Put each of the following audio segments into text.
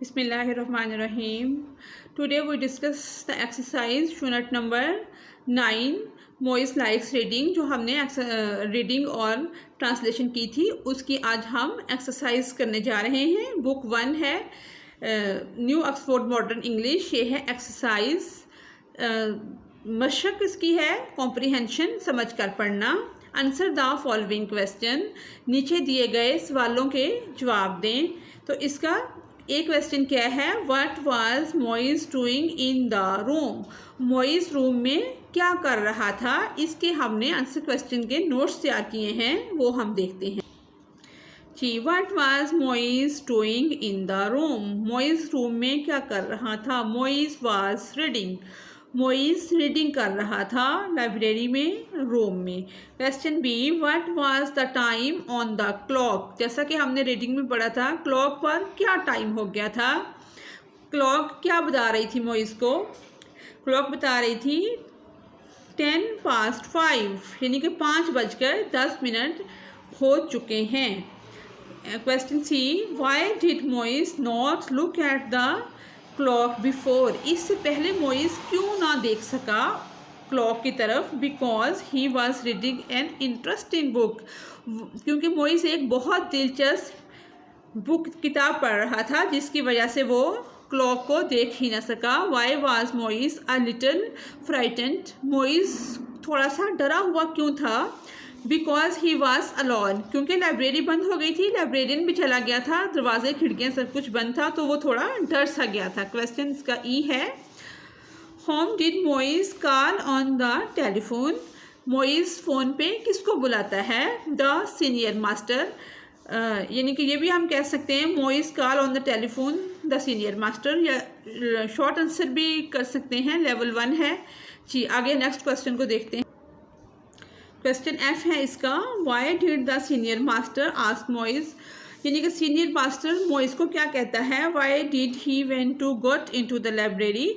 Bismillahirrahmanirrahim. Today we discuss the exercise unit number 9 Moise likes reading, जो हमने reading और translation की थी उसकी आज हम एक्सरसाइज करने जा रहे हैं। बुक 1 है न्यू ऑक्सफोर्ड मॉडर्न इंग्लिश, ये है एक्सरसाइज। मशक इसकी है कॉम्प्रिहेंशन, समझ कर पढ़ना। आंसर द फॉलोइंग क्वेश्चन, नीचे दिए गए सवालों के जवाब दें। तो इसका एक क्वेश्चन क्या है, what was moist doing in the room. Moist room में क्या कर रहा था, इसके हमने आंसर क्वेश्चन के नोट्स तैयार किए हैं, वो हम देखते हैं जी। What was moist doing in the room, moist room में क्या कर रहा था। Moise was reading, Moise reading कर रहा था लाइब्रेरी में, रूम में। Question B, what was the time on the clock, जैसा कि हमने रीडिंग में पढ़ा था क्लॉक पर क्या टाइम हो गया था। क्लॉक क्या बता रही थी मोइस को, क्लॉक बता रही थी 5:10 यानी कि 5:10 हो चुके हैं। Question C, why did Moyes not look at the clock before, इससे पहले मोइस क्यों ना देख सका क्लॉक की तरफ। Because he was reading an interesting book, क्योंकि मोइस एक बहुत दिलचस्प बुक किताब पढ़ रहा था, जिसकी वजह से वो क्लॉक को देख ही ना सका। Why was Moyes a little frightened, Moyes थोड़ा सा डरा हुआ क्यों था। बिकॉज ही वॉज अलोन, क्योंकि लाइब्रेरी बंद हो गई थी, लाइब्रेरियन भी चला गया था, दरवाजे खिड़कियाँ सब कुछ बंद था, तो वो थोड़ा डर सा गया था। क्वेश्चन इसका ई है, whom did Moyes call on the telephone, Moyes phone पे किसको बुलाता है। द सीनियर मास्टर, यानी कि ये भी हम कह सकते हैं Moyes call on the telephone the senior master, या शॉर्ट आंसर भी कर सकते हैं, लेवल 1 है जी। आगे नेक्स्ट क्वेश्चन को देखते हैं। क्वेश्चन एफ है इसका, why did the senior master ask Moyes, यानी कि सीनियर मास्टर मोइस को क्या कहता है। Why did he went to got into the library,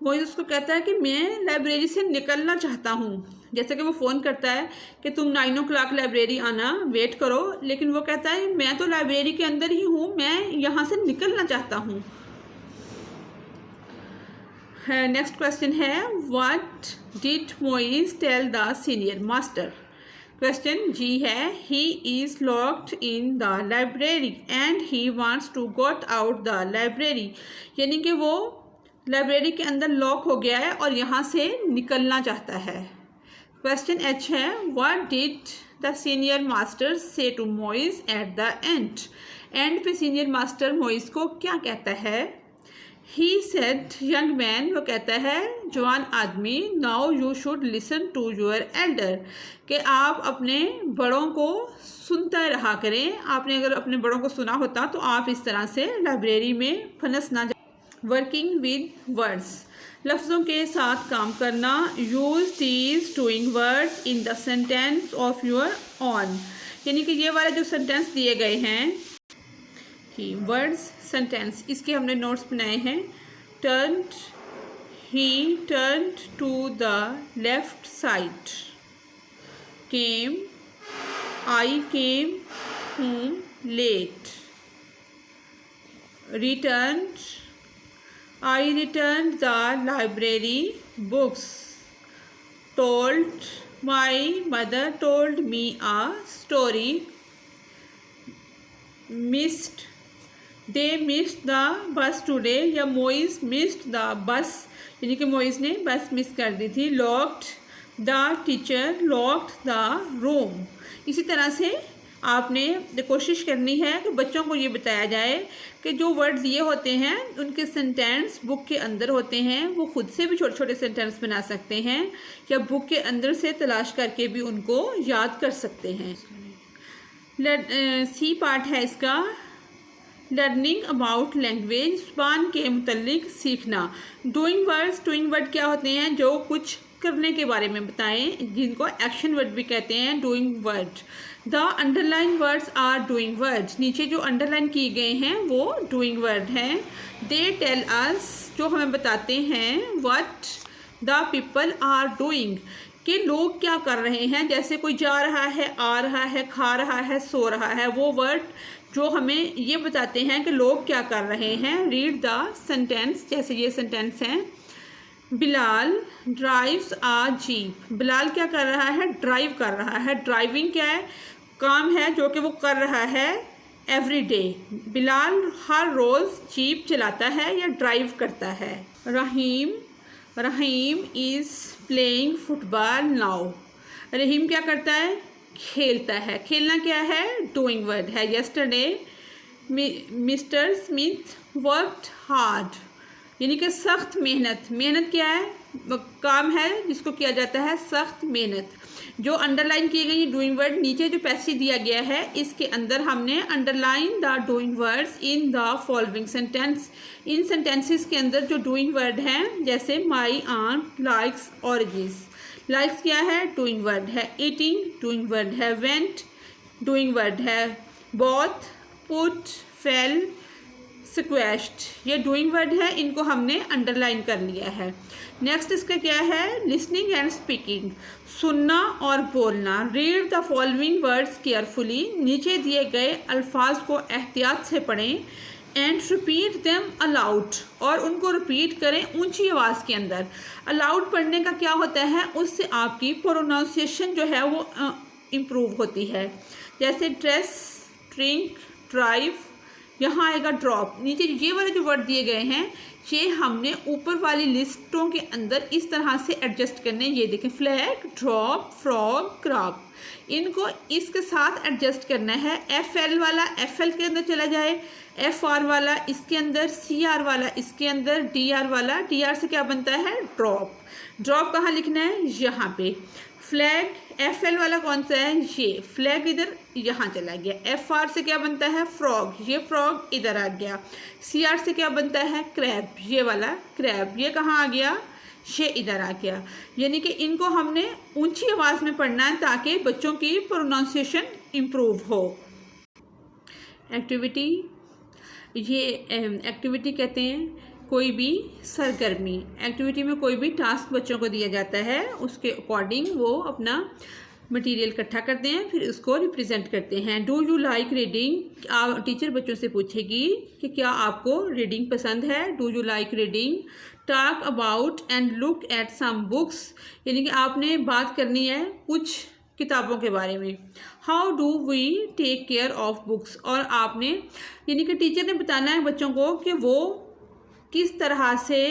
Moyes उसको कहता है कि मैं लाइब्रेरी से निकलना चाहता हूँ। जैसे कि वो फ़ोन करता है कि तुम 9 o'clock लाइब्रेरी आना, वेट करो, लेकिन वो कहता है मैं तो लाइब्रेरी के अंदर ही हूँ, मैं यहाँ से निकलना चाहता हूँ। नेक्स्ट क्वेश्चन है, what did Moise tell the senior master. Question G है, he is locked in the library and he wants to got out the library, यानी कि वो लाइब्रेरी के अंदर लॉक हो गया है और यहाँ से निकलना चाहता है। क्वेश्चन एच है, what did the senior master say to Moise at the end, end पे सीनियर मास्टर मोइस को क्या कहता है। ही सेड यंग मैन, वो कहता है जवान आदमी, now you should listen to your elder, कि आप अपने बड़ों को सुनते रहा करें। आपने अगर अपने बड़ों को सुना होता तो आप इस तरह से लाइब्रेरी में फंस ना जाए। वर्किंग विद वर्ड्स, लफ्ज़ों के साथ काम करना। Use these doing words in the sentence of your on, यानी कि ये वाले जो सेंटेंस दिए गए हैं कि वर्ड्स सेंटेंस, इसके हमने नोट्स बनाए हैं। Turned, he turned to the left side. Came, I came home late. Returned, I returned the library books. Told, my mother told me a story. Missed, they missed the bus today, या Moyes missed the bus, यानी कि moist ने बस miss कर दी थी। Locked, the teacher locked the room. इसी तरह से आपने कोशिश करनी है कि बच्चों को ये बताया जाए कि जो वर्ड्स ये होते हैं उनके सेंटेंस बुक के अंदर होते हैं, वो खुद से भी छोटे छोटे सेंटेंस बना सकते हैं, या बुक के अंदर से तलाश करके भी उनको याद कर सकते हैं। सी पार्ट है इसका, लर्निंग अबाउट लैंग्वेज, ज़बान के मुतल्लिक सीखना। डूइंग वर्ड्स, डूइंग वर्ड क्या होते हैं, जो कुछ करने के बारे में बताएं, जिनको एक्शन वर्ड भी कहते हैं, doing word. The underline words are doing words, नीचे जो अंडरलाइन किए गए हैं वो डूइंग वर्ड हैं। दे टेल अस, जो हमें बताते हैं, what the people are doing, कि लोग क्या कर रहे हैं। जैसे कोई जा रहा है, आ रहा है, खा रहा है, सो रहा है, वो वर्ड जो हमें ये बताते हैं कि लोग क्या कर रहे हैं। रीड द सेंटेंस, जैसे ये सेंटेंस हैं। बिलाल ड्राइव्स आ जीप। बिलाल क्या कर रहा है? ड्राइव कर रहा है। ड्राइविंग क्या है? काम है जो कि वो कर रहा है एवरी डे। बिलाल हर रोज़ जीप चलाता है या ड्राइव करता है। रहीम इज़ प्लेइंग फुटबॉल नाउ। रहीम क्या करता है? खेलता है। खेलना क्या है? डूइंग वर्ड है। Yesterday mister Smith worked hard, यानी कि सख्त मेहनत। मेहनत क्या है? काम है जिसको किया जाता है सख्त मेहनत। जो अंडरलाइन किए गए डूइंग वर्ड नीचे जो पैसेज दिया गया है इसके अंदर हमने underline the doing words in the following sentence. इन सेंटेंसेस के अंदर जो डूइंग वर्ड हैं, जैसे my aunt likes oranges. Likes क्या है? डूइंग वर्ड है। ईटिंग डूइंग वर्ड है। वेंट डूइंग वर्ड है। बॉथ, पुट, फेल, स्क्वैश्ड, ये डूइंग वर्ड है। इनको हमने अंडरलाइन कर लिया है। नेक्स्ट इसका क्या है? लिसनिंग एंड स्पीकिंग, सुनना और बोलना। Read the following words carefully, नीचे दिए गए अल्फाज को एहतियात से पढ़ें। एंड रिपीट देम अलाउड, और उनको रिपीट करें ऊंची आवाज़ के अंदर। अलाउड पढ़ने का क्या होता है? उससे आपकी प्रोनाउंसिएशन जो है वो इम्प्रूव होती है। जैसे ड्रेस, ड्रिंक, ड्राइव, यहाँ आएगा ड्रॉप। नीचे ये वाले जो वर्ड दिए गए हैं ये हमने ऊपर वाली लिस्टों के अंदर इस तरह से एडजस्ट करने। ये देखें, फ्लैग, ड्रॉप, फ्रॉग, क्रॉप, इनको इसके साथ एडजस्ट करना है। FL वाला FL के अंदर चला जाए, FR वाला इसके अंदर, CR वाला इसके अंदर, DR वाला, DR से क्या बनता है? ड्रॉप। ड्रॉप कहाँ लिखना है? यहाँ पे। फ्लैग, FL वाला कौन सा है? ये फ्लैग इधर यहाँ चला गया। FR से क्या बनता है? फ्रॉग, ये फ्रॉग इधर आ गया। CR से क्या बनता है? क्रैब, ये वाला क्रैब, ये कहाँ आ गया? ये इधर आ गया। यानी कि इनको हमने ऊंची आवाज़ में पढ़ना है ताकि बच्चों की प्रोनाउंसिएशन इम्प्रूव हो। एक्टिविटी, ये एक्टिविटी कहते हैं कोई भी सरगर्मी। एक्टिविटी में कोई भी टास्क बच्चों को दिया जाता है, उसके अकॉर्डिंग वो अपना मटेरियल इकट्ठा करते हैं, फिर उसको रिप्रेजेंट करते हैं। Do you like reading? Teacher बच्चों से पूछेगी कि क्या आपको रीडिंग पसंद है। Do you like reading? Talk about and look at some books, यानी कि आपने बात करनी है कुछ किताबों के बारे में। How do we take care of books, और आपने यानी कि टीचर ने बताना है बच्चों को कि वो किस तरह से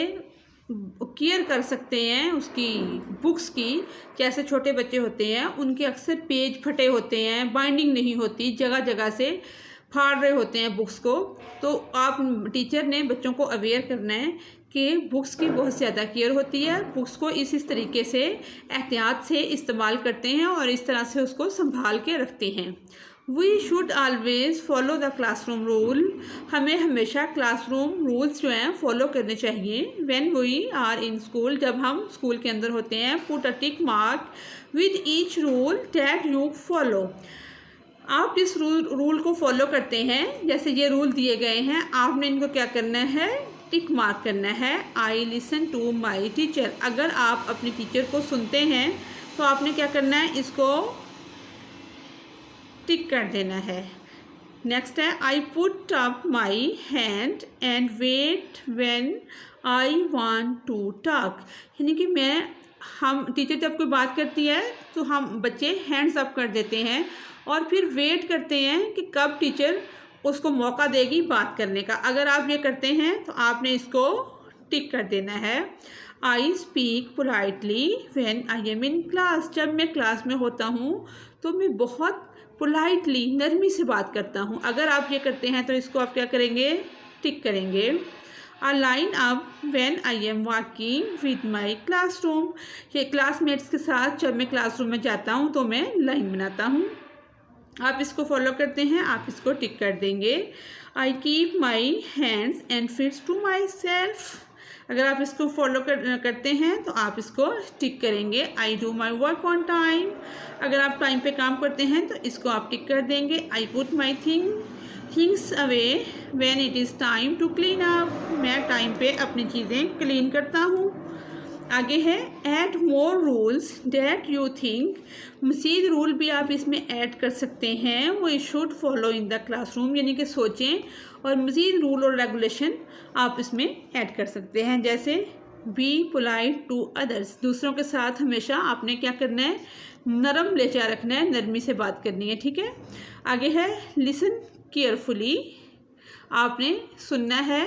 केयर कर सकते हैं उसकी बुक्स की। जैसे छोटे बच्चे होते हैं उनके अक्सर पेज फटे होते हैं, बाइंडिंग नहीं होती, जगह जगह से फाड़ रहे होते हैं बुक्स को। तो आप टीचर ने बच्चों को अवेयर करना है कि बुक्स की बहुत ज़्यादा केयर होती है। बुक्स को इस तरीके से एहतियात से इस्तेमाल करते हैं और इस तरह से उसको संभाल के रखते हैं। We should always follow the classroom rule, हमें हमेशा क्लासरूम रूल्स जो हैं फॉलो करने चाहिए। When we are in school, जब हम स्कूल के अंदर होते हैं। Put a tick mark with each rule that you follow, आप जिस रूल को फॉलो करते हैं, जैसे ये रूल दिए गए हैं, आपने इनको क्या करना है? टिक मार्क करना है। I listen to my teacher, अगर आप अपने टीचर को सुनते हैं तो आपने क्या करना है? इसको टिक कर देना है। नेक्स्ट है I put up my hand and wait when I want to talk, यानी कि हम टीचर जब कोई बात करती है तो हम बच्चे हैंड्स अप कर देते हैं और फिर वेट करते हैं कि कब टीचर उसको मौका देगी बात करने का। अगर आप ये करते हैं तो आपने इसको टिक कर देना है। I speak politely when I am in class, जब मैं क्लास में होता हूँ तो मैं बहुत पोलाइटली, नरमी से बात करता हूँ। अगर आप ये करते हैं तो इसको आप क्या करेंगे? टिक करेंगे। A line up when I am walking with my classroom, ये क्लासमेट्स के साथ जब मैं क्लासरूम में जाता हूँ तो मैं लाइन बनाता हूँ। आप इसको फॉलो करते हैं, आप इसको टिक कर देंगे। I keep my hands and feets to myself, अगर आप इसको फॉलो करते हैं तो आप इसको टिक करेंगे। I do my work on time, अगर आप टाइम पे काम करते हैं तो इसको आप टिक कर देंगे। I put my things away when it is time to clean up, मैं टाइम पे अपनी चीज़ें क्लीन करता हूँ। आगे है add more rules that you think, मज़ीद रूल भी आप इसमें ऐड कर सकते हैं, वो should follow in the classroom, यानी कि सोचें और मज़ीद रूल और रेगुलेशन आप इसमें ऐड कर सकते हैं। जैसे बी पोलाइट टू अदर्स, दूसरों के साथ हमेशा आपने क्या करना है, नरम लेचा रखना है, नरमी से बात करनी है, ठीक है। आगे है लिसन केयरफुली, आपने सुनना है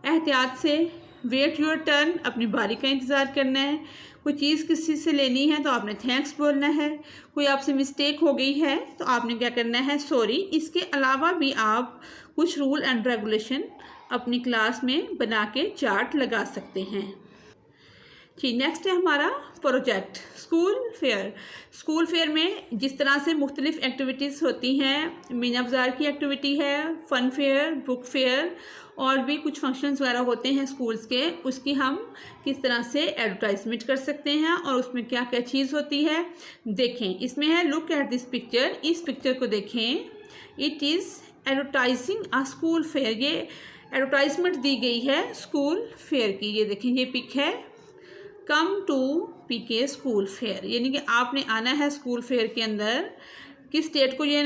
एहतियात से। वेट योर टर्न, अपनी बारी का इंतज़ार करना है। कोई चीज़ किसी से लेनी है तो आपने थैंक्स बोलना है। कोई आपसे मिस्टेक हो गई है तो आपने क्या करना है, सॉरी। इसके अलावा भी आप कुछ रूल एंड रेगुलेशन अपनी क्लास में बना के चार्ट लगा सकते हैं। जी, नेक्स्ट है हमारा project school fair. School fair में जिस तरह से मुख्तलिफ एक्टिविटीज़ होती हैं, मीना बाज़ार की एक्टिविटी है, फ़न फेयर, बुक फेयर और भी कुछ फंक्शंस वगैरह होते हैं स्कूल्स के, उसकी हम किस तरह से एडवर्टाइजमेंट कर सकते हैं और उसमें क्या क्या चीज़ होती है देखें। इसमें है लुक एट दिस पिक्चर, इस पिक्चर को देखें। It is advertising a school fair, ये एडवर्टाइजमेंट दी गई है स्कूल फेयर की। ये देखें, ये पिक है come to PK school fair, यानी कि आपने आना है स्कूल फेयर के अंदर। किस डेट को ये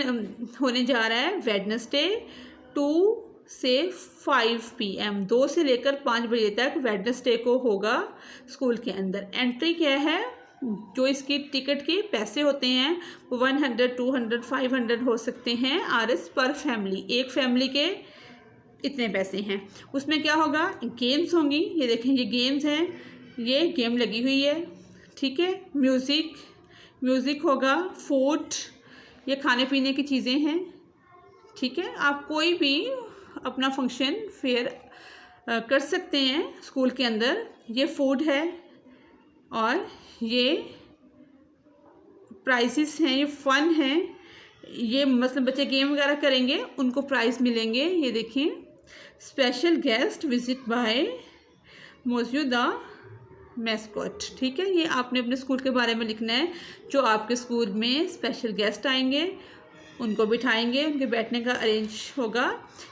होने जा रहा है, वेडनेसडे 2 से 5 PM, 2 से लेकर 5 बजे तक वेडनेसडे को होगा स्कूल के अंदर। एंट्री क्या है, जो इसकी टिकट के पैसे होते हैं वो 100, 200, 500 हो सकते हैं RS पर फैमिली, एक फैमिली के इतने पैसे हैं। उसमें क्या होगा, गेम्स होंगी, ये देखें ये गेम्स हैं, ये गेम लगी हुई है, ठीक है। म्यूज़िक होगा, फूड, ये खाने पीने की चीज़ें हैं, ठीक है। आप कोई भी अपना फंक्शन फेयर कर सकते हैं स्कूल के अंदर। ये फूड है और ये प्राइजेस हैं, ये फ़न है, ये मतलब बच्चे गेम वगैरह करेंगे उनको प्राइज़ मिलेंगे। ये देखें, स्पेशल गेस्ट विजिट बाय मौजूदा मैस्कॉट, ठीक है। ये आपने अपने स्कूल के बारे में लिखना है, जो आपके स्कूल में स्पेशल गेस्ट आएंगे उनको बिठाएंगे, उनके बैठने का अरेंज होगा।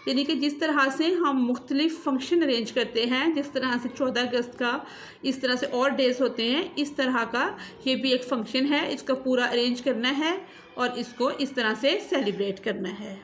यानी कि जिस तरह से हम मुख्तलिफ फंक्शन अरेंज करते हैं, जिस तरह से 14 अगस्त का इस तरह से और डेज होते हैं, इस तरह का ये भी एक फंक्शन है, इसका पूरा अरेंज करना है और इसको इस तरह से सेलिब्रेट करना है।